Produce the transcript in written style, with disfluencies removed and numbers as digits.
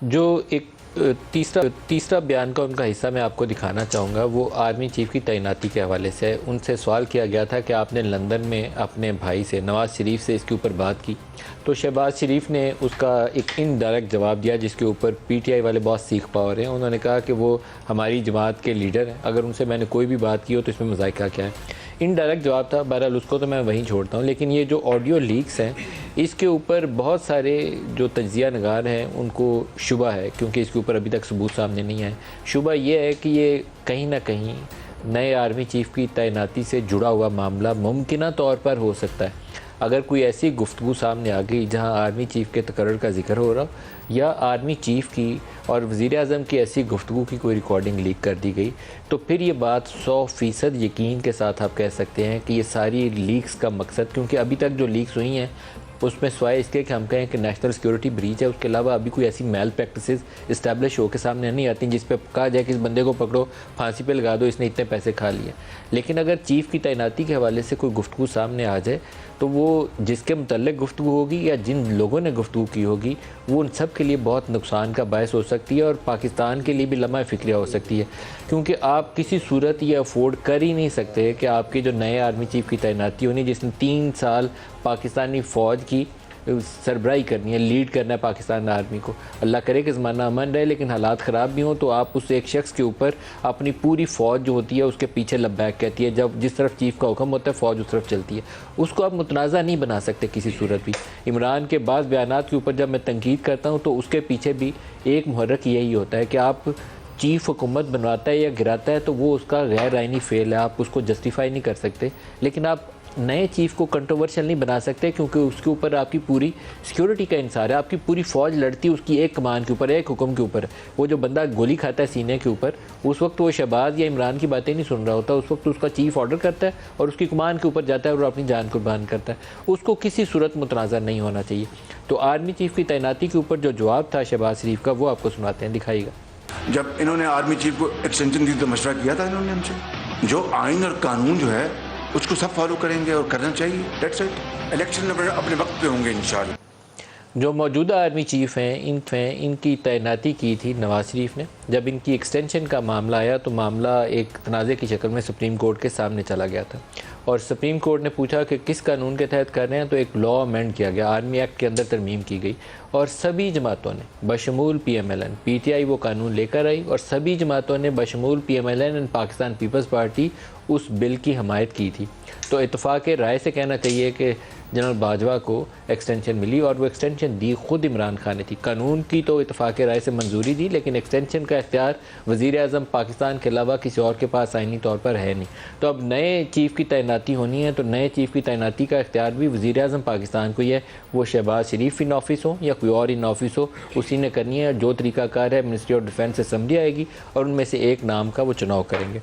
जो एक तीसरा बयान का उनका हिस्सा मैं आपको दिखाना चाहूँगा, वो आर्मी चीफ़ की तैनाती के हवाले से है। उनसे सवाल किया गया था कि आपने लंदन में अपने भाई से, नवाज़ शरीफ से इसके ऊपर बात की, तो शहबाज शरीफ ने उसका एक इनडायरेक्ट जवाब दिया, जिसके ऊपर पीटीआई वाले बहुत सीख पा रहे हैं। उन्होंने कहा कि वो हमारी जमात के लीडर हैं, अगर उनसे मैंने कोई भी बात की हो तो इसमें मज़ाक़ा क्या है। इनडायरेक्ट जवाब था, बहरहाल उसको तो मैं वहीं छोड़ता हूँ। लेकिन ये जो ऑडियो लीक्स हैं, इसके ऊपर बहुत सारे जो तज्ज़िया नगार हैं उनको शुबा है, क्योंकि इसके ऊपर अभी तक सबूत सामने नहीं आए। शुबा ये है कि ये कहीं ना कहीं नए आर्मी चीफ़ की तैनाती से जुड़ा हुआ मामला मुमकिना तौर पर हो सकता है। अगर कोई ऐसी गुफ्तगू सामने आ गई जहां आर्मी चीफ़ के तकर्रुर का जिक्र हो रहा, या आर्मी चीफ़ की और वज़ीर-ए-आज़म की ऐसी गुफ्तगू की कोई रिकॉर्डिंग लीक कर दी गई, तो फिर ये बात 100% यकीन के साथ आप कह सकते हैं कि ये सारी लीक्स का मकसद, क्योंकि अभी तक जो लीक्स हुई हैं उसमें सिवाय इसके कि हम कहें कि नेशनल सिक्योरिटी ब्रीच है, उसके अलावा अभी कोई ऐसी मेल प्रैक्टिसेस इस्टेब्लिश होकर सामने नहीं आती जिस पे कहा जाए कि इस बंदे को पकड़ो, फांसी पे लगा दो, इसने इतने पैसे खा लिए। लेकिन अगर चीफ़ की तैनाती के हवाले से कोई गुफ्तगू सामने आ जाए, तो वो जिसके मुतल्लिक़ गुफ्तगू होगी या जिन लोगों ने गुफ्तगू की होगी, वो उन सब के लिए बहुत नुकसान का बायस हो सकती है, और पाकिस्तान के लिए भी लम्हा फ़िक्रिया हो सकती है। क्योंकि आप किसी सूरत ये अफोर्ड कर ही नहीं सकते कि आपके जो नए आर्मी चीफ़ की तैनाती होनी, जिसने 3 साल पाकिस्तानी फ़ौज की सरबराही करनी है, लीड करना है पाकिस्तान आर्मी को। अल्लाह करे कि ज़माना अमन रहे, लेकिन हालात ख़राब भी हों तो आप उस एक शख्स के ऊपर अपनी पूरी फ़ौज जो होती है उसके पीछे लब्बैक कहती है। जब जिस तरफ चीफ़ का हुक्म होता है फ़ौज उस तरफ चलती है, उसको आप मुतनाज़ा नहीं बना सकते किसी सूरत भी। इमरान के बाद बयानात के ऊपर जब मैं तनकीद करता हूँ तो उसके पीछे भी एक मुहर्रिक यही होता है कि आप चीफ़ हुकूमत बनवाता है या गिराता है तो वो उसका गैर आइनी फ़ेल है, आप उसको जस्टिफाई नहीं कर सकते। लेकिन आप नए चीफ़ को कंट्रोवर्शियल नहीं बना सकते, क्योंकि उसके ऊपर आपकी पूरी सिक्योरिटी का इंसार है, आपकी पूरी फ़ौज लड़ती है उसकी एक कमान के ऊपर, एक हुक्म के ऊपर। वो जो बंदा गोली खाता है सीने के ऊपर, उस वक्त वो शहबाज या इमरान की बातें नहीं सुन रहा होता, उस वक्त उसका चीफ़ ऑर्डर करता है और उसकी कमान के ऊपर जाता है और अपनी जान कुर्बान करता है। उसको किसी सूरत मुतनाज़ा नहीं होना चाहिए। तो आर्मी चीफ़ की तैनाती के ऊपर जो जवाब था शहबाज शरीफ का, वो आपको सुनाते हैं, दिखाइएगा। जब इन्होंने आर्मी चीफ को एक्सटेंशन दी तो मशवरा किया था इन्होंने हमसे, जो आइन और कानून जो है उसको सब फॉलो करेंगे और करना चाहिए। That's it. इलेक्शन में अपने वक्त पे होंगे इंशाल्लाह। जो मौजूदा आर्मी चीफ़ हैं इनकी तैनाती की थी नवाज़ शरीफ ने। जब इनकी एक्सटेंशन का मामला आया तो मामला एक तनाज़े की शक्ल में सुप्रीम कोर्ट के सामने चला गया था, और सुप्रीम कोर्ट ने पूछा कि किस कानून के तहत कर रहे हैं, तो एक लॉ अमेंड किया गया, आर्मी एक्ट के अंदर तरमीम की गई, और सभी जमातों ने बशमूल PMLN, PTI वो कानून लेकर आई, और सभी जमातों ने बशमूल PMLN एंड पाकिस्तान पीपल्स पार्टी उस बिल की हमायत की थी। तो इत्तफाक़ राय से कहना चाहिए कि जनरल बाजवा को एक्सटेंशन मिली, और वो एक्सटेंशन दी खुद इमरान खान ने थी। कानून की तो इत्तफाक़ राय से मंजूरी दी, लेकिन एक्सटेंशन का इख्तियार वज़ीर-ए-आज़म पाकिस्तान के अलावा किसी और के पास आइनी तौर पर है नहीं। तो अब नए चीफ़ की तैनाती होनी है, तो नए चीफ़ की तैनाती का इख्तियार भी वज़ीर-ए-आज़म पाकिस्तान को ही है। वो शहबाज शरीफ इन ऑफिस हो या कोई और इन ऑफिस हो, उसी ने करनी है। जो तरीकाकार है, मिनिस्ट्री ऑफ डिफेंस असेंबली आएगी और उनमें से एक नाम का वो चुनाव करेंगे।